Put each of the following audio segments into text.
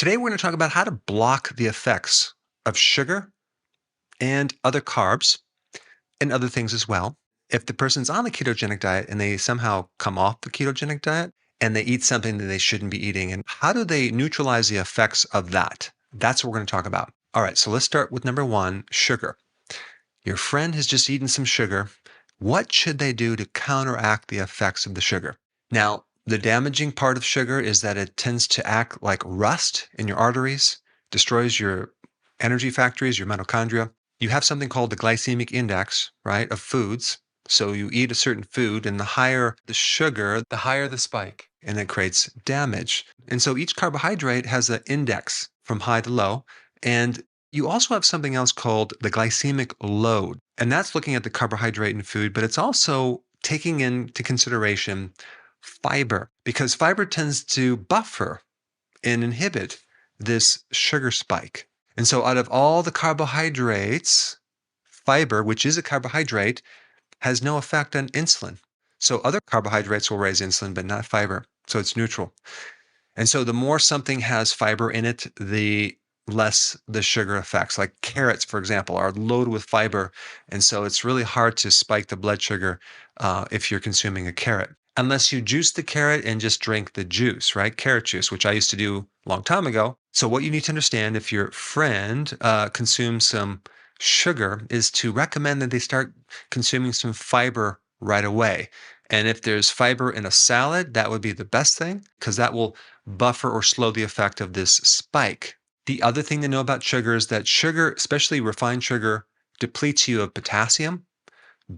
Today, we're going to talk about how to block the effects of sugar and other carbs and other things as well. If the person's on the ketogenic diet and they somehow come off the ketogenic diet and they eat something that they shouldn't be eating, and how do they neutralize the effects of that? That's what we're going to talk about. All right, so let's start with number one, sugar. Your friend has just eaten some sugar. What should they do to counteract the effects of the sugar? Now, the damaging part of sugar is that it tends to act like rust in your arteries, destroys your energy factories, your mitochondria. You have something called the glycemic index, right, of foods. So you eat a certain food, and the higher the sugar, the higher the spike, and it creates damage. And so each carbohydrate has an index from high to low. And you also have something else called the glycemic load. And that's looking at the carbohydrate in food, but it's also taking into consideration fiber, because fiber tends to buffer and inhibit this sugar spike. And so out of all the carbohydrates, fiber, which is a carbohydrate, has no effect on insulin. So other carbohydrates will raise insulin, but not fiber. So it's neutral. And so the more something has fiber in it, the less the sugar effects. Like carrots, for example, are loaded with fiber. And so it's really hard to spike the blood sugar if you're consuming a carrot. Unless you juice the carrot and just drink the juice, right? Carrot juice, which I used to do a long time ago. So what you need to understand if your friend consumes some sugar is to recommend that they start consuming some fiber right away. And if there's fiber in a salad, that would be the best thing, because that will buffer or slow the effect of this spike. The other thing to know about sugar is that sugar, especially refined sugar, depletes you of potassium,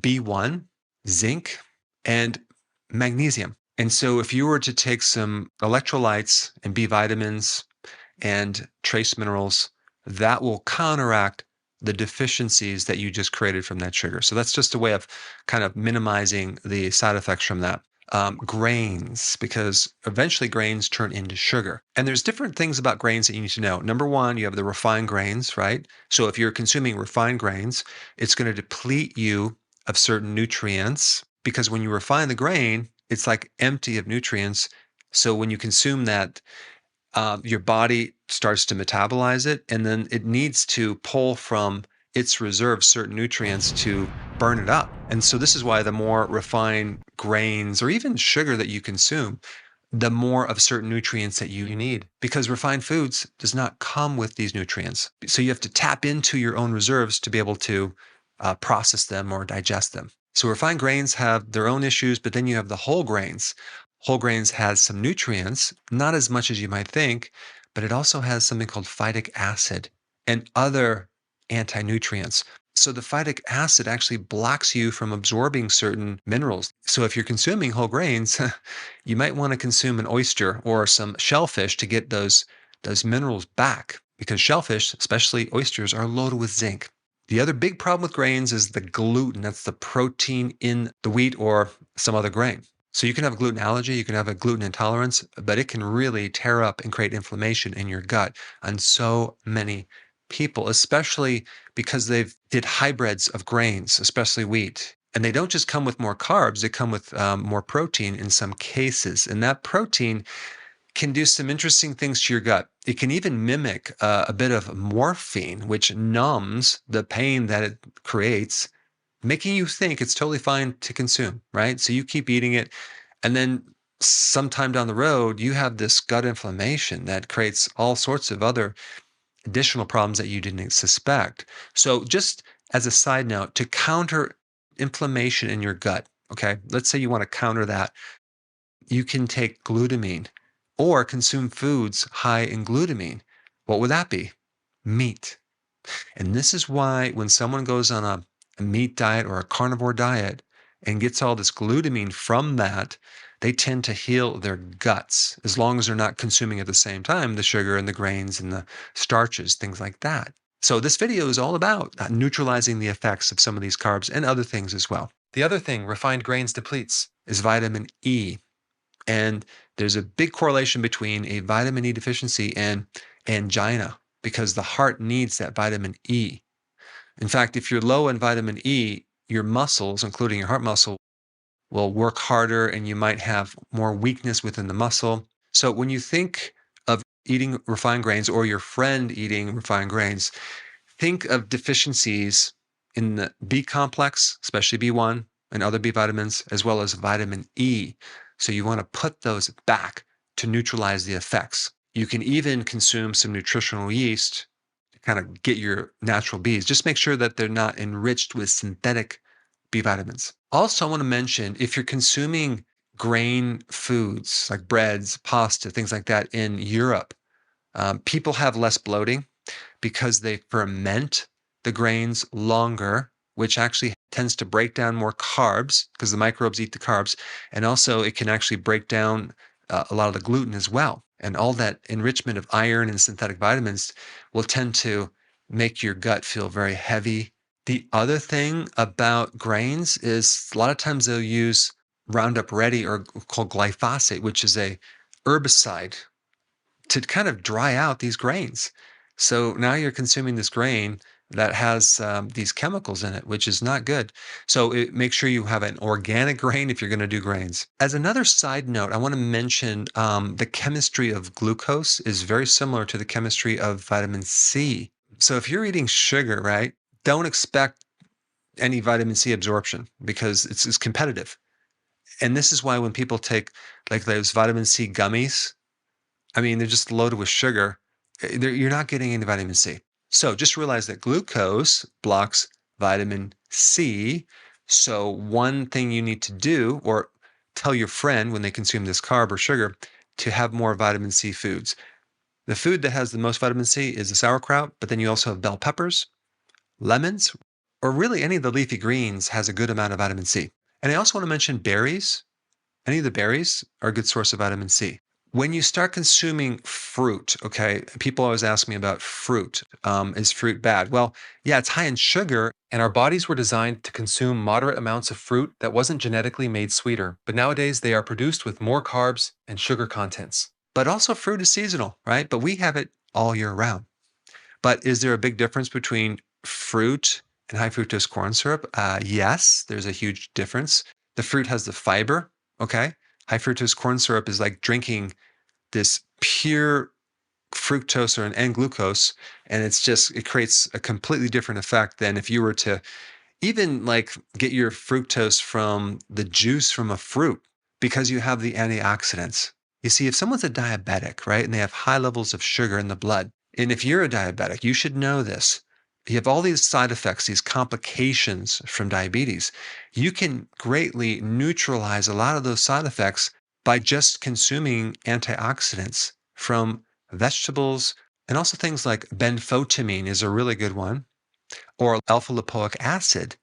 B1, zinc, and magnesium. And so if you were to take some electrolytes and B vitamins and trace minerals, that will counteract the deficiencies that you just created from that sugar. So that's just a way of kind of minimizing the side effects from that. Grains, because eventually grains turn into sugar. And there's different things about grains that you need to know. Number one, you have the refined grains, right? So if you're consuming refined grains, it's going to deplete you of certain nutrients, because when you refine the grain, it's like empty of nutrients. So when you consume that, your body starts to metabolize it, and then it needs to pull from its reserves certain nutrients to burn it up. And so this is why the more refined grains or even sugar that you consume, the more of certain nutrients that you need, because refined foods does not come with these nutrients. So you have to tap into your own reserves to be able to process them or digest them. So refined grains have their own issues, but then you have the whole grains. Whole grains has some nutrients, not as much as you might think, but it also has something called phytic acid and other anti-nutrients. So the phytic acid actually blocks you from absorbing certain minerals. So if you're consuming whole grains, you might want to consume an oyster or some shellfish to get those minerals back, because shellfish, especially oysters, are loaded with zinc. The other big problem with grains is the gluten. That's the protein in the wheat or some other grain. So you can have a gluten allergy, you can have a gluten intolerance, but it can really tear up and create inflammation in your gut on so many people, especially because they've did hybrids of grains, especially wheat. And they don't just come with more carbs, they come with more protein in some cases. And that protein can do some interesting things to your gut. It can even mimic a bit of morphine, which numbs the pain that it creates, making you think it's totally fine to consume, right? So you keep eating it, and then sometime down the road, you have this gut inflammation that creates all sorts of other additional problems that you didn't suspect. So just as a side note, to counter inflammation in your gut, okay, let's say you want to counter that, you can take glutamine or consume foods high in glutamine. What would that be? Meat. And this is why when someone goes on a meat diet or a carnivore diet and gets all this glutamine from that, they tend to heal their guts, as long as they're not consuming at the same time the sugar and the grains and the starches, things like that. So this video is all about neutralizing the effects of some of these carbs and other things as well. The other thing refined grains depletes is vitamin E. And there's a big correlation between a vitamin E deficiency and angina, because the heart needs that vitamin E. In fact, if you're low in vitamin E, your muscles, including your heart muscle, will work harder and you might have more weakness within the muscle. So when you think of eating refined grains or your friend eating refined grains, think of deficiencies in the B complex, especially B1 and other B vitamins, as well as vitamin E. So you want to put those back to neutralize the effects. You can even consume some nutritional yeast to kind of get your natural Bs. Just make sure that they're not enriched with synthetic B vitamins. Also, I want to mention if you're consuming grain foods like breads, pasta, things like that in Europe, people have less bloating because they ferment the grains longer, which actually tends to break down more carbs because the microbes eat the carbs. And also, it can actually break down a lot of the gluten as well. And all that enrichment of iron and synthetic vitamins will tend to make your gut feel very heavy. The other thing about grains is a lot of times they'll use Roundup Ready or called glyphosate, which is a herbicide to kind of dry out these grains. So now you're consuming this grain that has these chemicals in it, which is not good. So make sure you have an organic grain if you're going to do grains. As another side note, I want to mention the chemistry of glucose is very similar to the chemistry of vitamin C. So if you're eating sugar, right, don't expect any vitamin C absorption because it's competitive. And this is why when people take like those vitamin C gummies, I mean, they're just loaded with sugar. You're not getting any vitamin C. So just realize that glucose blocks vitamin C. So one thing you need to do, or tell your friend when they consume this carb or sugar, to have more vitamin C foods. The food that has the most vitamin C is the sauerkraut, but then you also have bell peppers, lemons, or really any of the leafy greens has a good amount of vitamin C. And I also want to mention berries. Any of the berries are a good source of vitamin C. When you start consuming fruit, okay, people always ask me about fruit. Is fruit bad? Well, yeah, it's high in sugar, and our bodies were designed to consume moderate amounts of fruit that wasn't genetically made sweeter. But nowadays, they are produced with more carbs and sugar contents. But also, fruit is seasonal, right? But we have it all year round. But is there a big difference between fruit and high fructose corn syrup? Yes, there's a huge difference. The fruit has the fiber, okay? High fructose corn syrup is like drinking this pure fructose or an glucose, and it creates a completely different effect than if you were to even like get your fructose from the juice from a fruit because you have the antioxidants. You see, if someone's a diabetic, right, and they have high levels of sugar in the blood, and if you're a diabetic, you should know this. You have all these side effects, these complications from diabetes. You can greatly neutralize a lot of those side effects by just consuming antioxidants from vegetables and also things like benfotiamine is a really good one, or alpha-lipoic acid.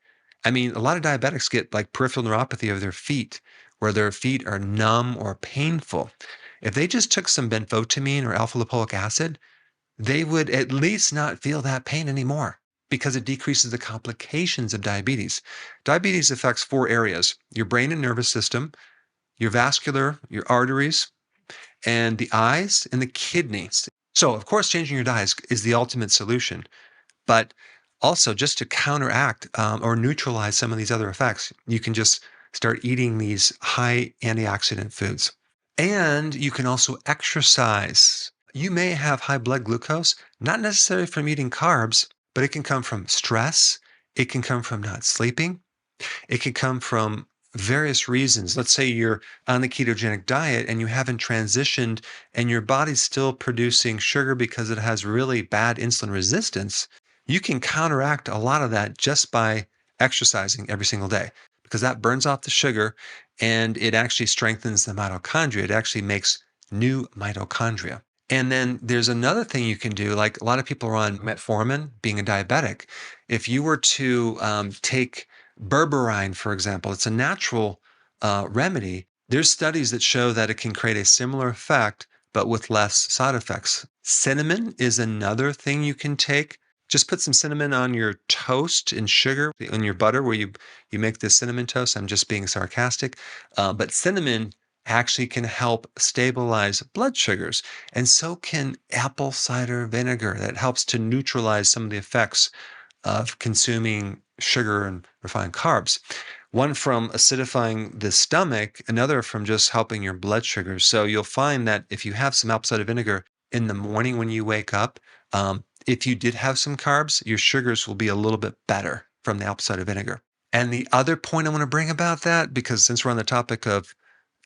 I mean, a lot of diabetics get like peripheral neuropathy of their feet, where their feet are numb or painful. If they just took some benfotiamine or alpha-lipoic acid, they would at least not feel that pain anymore because it decreases the complications of diabetes. Diabetes affects 4 areas: your brain and nervous system, your vascular, your arteries, and the eyes and the kidneys. So, of course, changing your diet is the ultimate solution. But also, just to counteract or neutralize some of these other effects, you can just start eating these high antioxidant foods. And you can also exercise. You may have high blood glucose, not necessarily from eating carbs, but it can come from stress. It can come from not sleeping. It can come from various reasons. Let's say you're on the ketogenic diet and you haven't transitioned and your body's still producing sugar because it has really bad insulin resistance. You can counteract a lot of that just by exercising every single day because that burns off the sugar and it actually strengthens the mitochondria. It actually makes new mitochondria. And then there's another thing you can do, like a lot of people are on metformin, being a diabetic. If you were to take berberine, for example, it's a natural remedy. There's studies that show that it can create a similar effect, but with less side effects. Cinnamon is another thing you can take. Just put some cinnamon on your toast and sugar in your butter where you make this cinnamon toast. I'm just being sarcastic. But cinnamon actually can help stabilize blood sugars. And so can apple cider vinegar. That helps to neutralize some of the effects of consuming sugar and refined carbs. One from acidifying the stomach, another from just helping your blood sugars. So you'll find that if you have some apple cider vinegar in the morning when you wake up, if you did have some carbs, your sugars will be a little bit better from the apple cider vinegar. And the other point I want to bring about that, because since we're on the topic of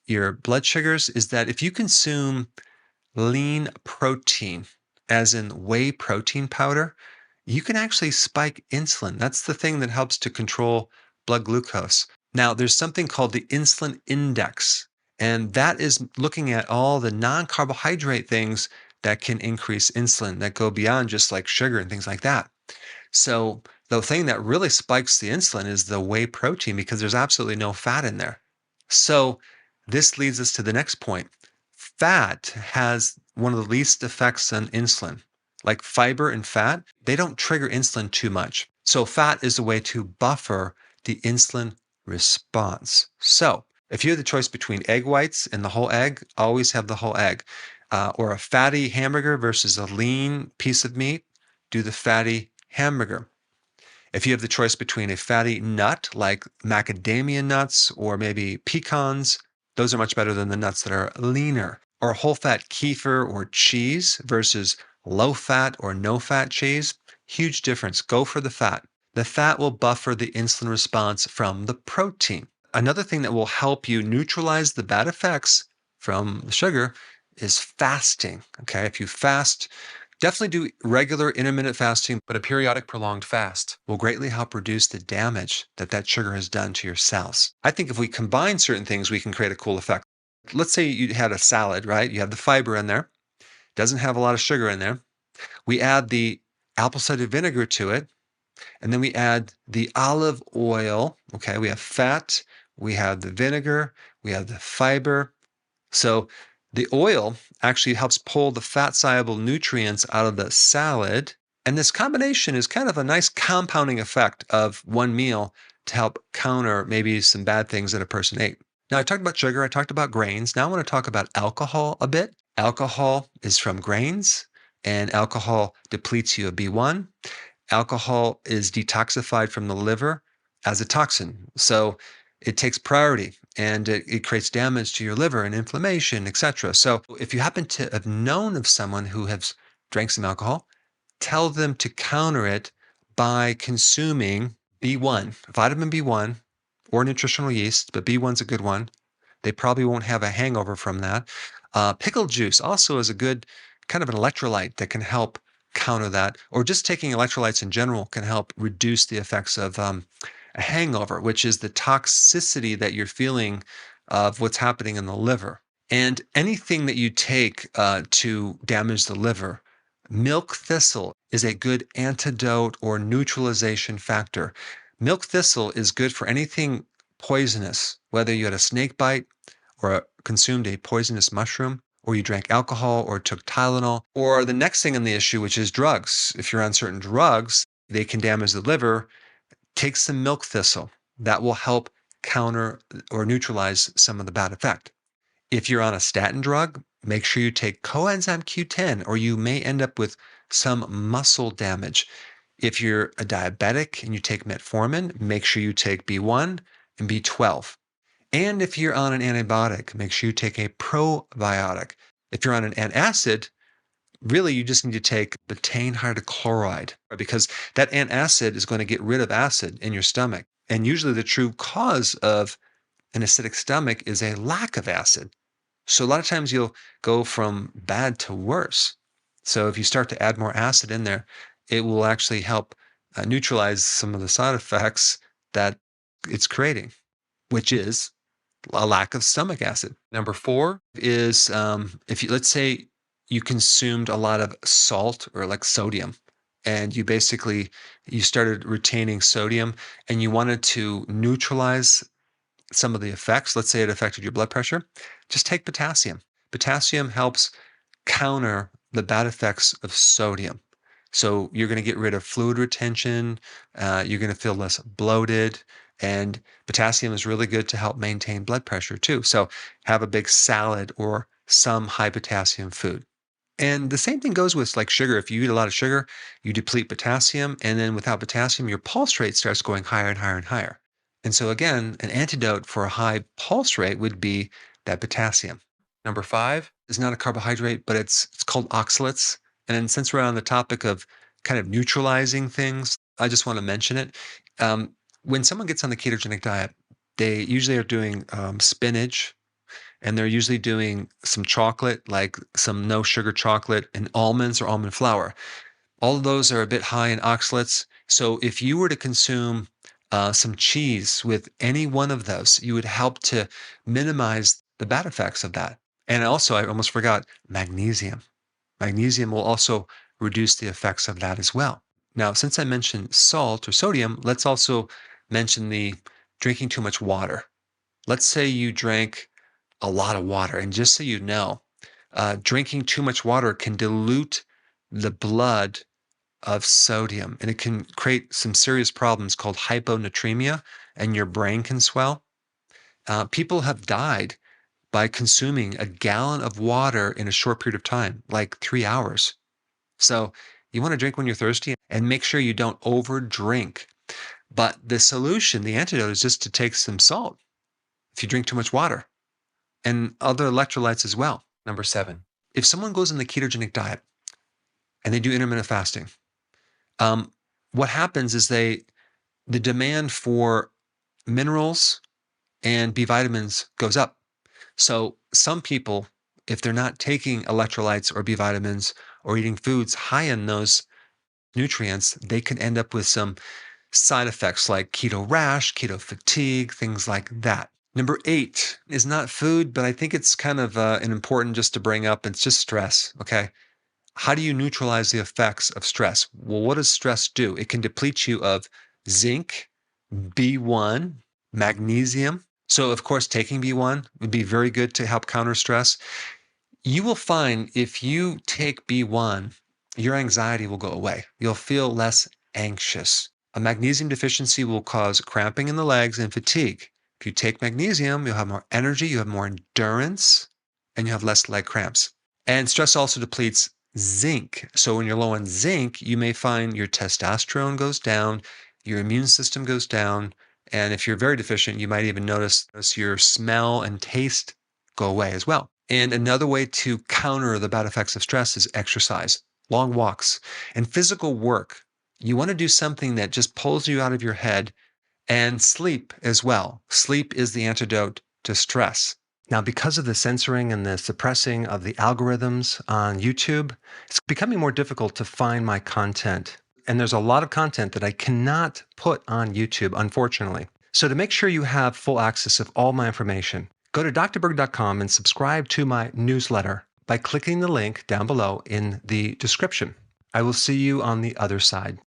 your blood sugars, is that if you consume lean protein, as in whey protein powder, you can actually spike insulin. That's the thing that helps to control blood glucose. Now, there's something called the insulin index, and that is looking at all the non-carbohydrate things that can increase insulin that go beyond just like sugar and things like that. So the thing that really spikes the insulin is the whey protein because there's absolutely no fat in there. So this leads us to the next point. Fat has one of the least effects on insulin. Like fiber and fat, they don't trigger insulin too much. So fat is a way to buffer the insulin response. So if you have the choice between egg whites and the whole egg, always have the whole egg. Or a fatty hamburger versus a lean piece of meat, do the fatty hamburger. If you have the choice between a fatty nut like macadamia nuts or maybe pecans, those are much better than the nuts that are leaner. Or whole fat kefir or cheese versus low fat or no fat cheese, huge difference. Go for the fat. The fat will buffer the insulin response from the protein. Another thing that will help you neutralize the bad effects from the sugar is fasting. Okay, if you fast, definitely do regular intermittent fasting, but a periodic prolonged fast will greatly help reduce the damage that sugar has done to your cells. I think if we combine certain things, we can create a cool effect. Let's say you had a salad, right? You have the fiber in there, doesn't have a lot of sugar in there. We add the apple cider vinegar to it, and then we add the olive oil. Okay, we have fat, we have the vinegar, we have the fiber. So the oil actually helps pull the fat-soluble nutrients out of the salad. And this combination is kind of a nice compounding effect of one meal to help counter maybe some bad things that a person ate. Now, I talked about sugar, I talked about grains. Now I want to talk about alcohol a bit. Alcohol is from grains, and alcohol depletes you of B1. Alcohol is detoxified from the liver as a toxin. So it takes priority and it creates damage to your liver and inflammation, etc. So if you happen to have known of someone who has drank some alcohol, tell them to counter it by consuming B1, vitamin B1 or nutritional yeast, but B1's a good one. They probably won't have a hangover from that. Pickle juice also is a good kind of an electrolyte that can help counter that, or just taking electrolytes in general can help reduce the effects of a hangover, which is the toxicity that you're feeling of what's happening in the liver. And anything that you take to damage the liver, milk thistle is a good antidote or neutralization factor. Milk thistle is good for anything poisonous, whether you had a snake bite or consumed a poisonous mushroom, or you drank alcohol or took Tylenol, or the next thing on the issue, which is drugs. If you're on certain drugs, they can damage the liver. Take some milk thistle. That will help counter or neutralize some of the bad effect. If you're on a statin drug, make sure you take coenzyme Q10, or you may end up with some muscle damage. If you're a diabetic and you take metformin, make sure you take B1 and B12. And if you're on an antibiotic, make sure you take a probiotic. If you're on an antacid, really you just need to take betaine hydrochloride because that antacid is going to get rid of acid in your stomach. And usually the true cause of an acidic stomach is a lack of acid. So a lot of times you'll go from bad to worse. So if you start to add more acid in there, it will actually help neutralize some of the side effects that it's creating, which is a lack of stomach acid. Number 4 is if you, let's say you consumed a lot of salt or like sodium, and you started retaining sodium and you wanted to neutralize some of the effects. Let's say it affected your blood pressure. Just take potassium. Potassium helps counter the bad effects of sodium. So you're going to get rid of fluid retention. You're going to feel less bloated. And potassium is really good to help maintain blood pressure too. So have a big salad or some high potassium food. And the same thing goes with like sugar. If you eat a lot of sugar, you deplete potassium. And then without potassium, your pulse rate starts going higher and higher and higher. And so again, an antidote for a high pulse rate would be that potassium. Number 5 is not a carbohydrate, but it's called oxalates. And then since we're on the topic of kind of neutralizing things, I just want to mention it. When someone gets on the ketogenic diet, they usually are doing spinach, and they're usually doing some chocolate, like some no sugar chocolate, and almonds or almond flour. All of those are a bit high in oxalates. So if you were to consume some cheese with any one of those, you would help to minimize the bad effects of that. And also, I almost forgot magnesium. Magnesium will also reduce the effects of that as well. Now, since I mentioned salt or sodium, let's also mention the drinking too much water. Let's say you drank a lot of water, and just so you know, drinking too much water can dilute the blood of sodium, and it can create some serious problems called hyponatremia, and your brain can swell. People have died by consuming a gallon of water in a short period of time, like 3 hours. So you want to drink when you're thirsty and make sure you don't overdrink. But the solution, the antidote, is just to take some salt if you drink too much water and other electrolytes as well. Number 7, if someone goes on the ketogenic diet and they do intermittent fasting, what happens is the demand for minerals and B vitamins goes up. So some people, if they're not taking electrolytes or B vitamins or eating foods high in those nutrients, they can end up with some side effects like keto rash, keto fatigue, things like that. Number 8 is not food, but I think it's kind of an important just to bring up. It's just stress. Okay. How do you neutralize the effects of stress? Well, what does stress do? It can deplete you of zinc, B1, magnesium. So, of course, taking B1 would be very good to help counter stress. You will find if you take B1, your anxiety will go away. You'll feel less anxious. A magnesium deficiency will cause cramping in the legs and fatigue. If you take magnesium, you'll have more energy, you have more endurance, and you have less leg cramps. And stress also depletes zinc. So when you're low on zinc, you may find your testosterone goes down, your immune system goes down, and if you're very deficient, you might even notice your smell and taste go away as well. And another way to counter the bad effects of stress is exercise, long walks, and physical work. You want to do something that just pulls you out of your head, and sleep as well. Sleep is the antidote to stress. Now, because of the censoring and the suppressing of the algorithms on YouTube, it's becoming more difficult to find my content. And there's a lot of content that I cannot put on YouTube, unfortunately. So to make sure you have full access of all my information, go to drberg.com and subscribe to my newsletter by clicking the link down below in the description. I will see you on the other side.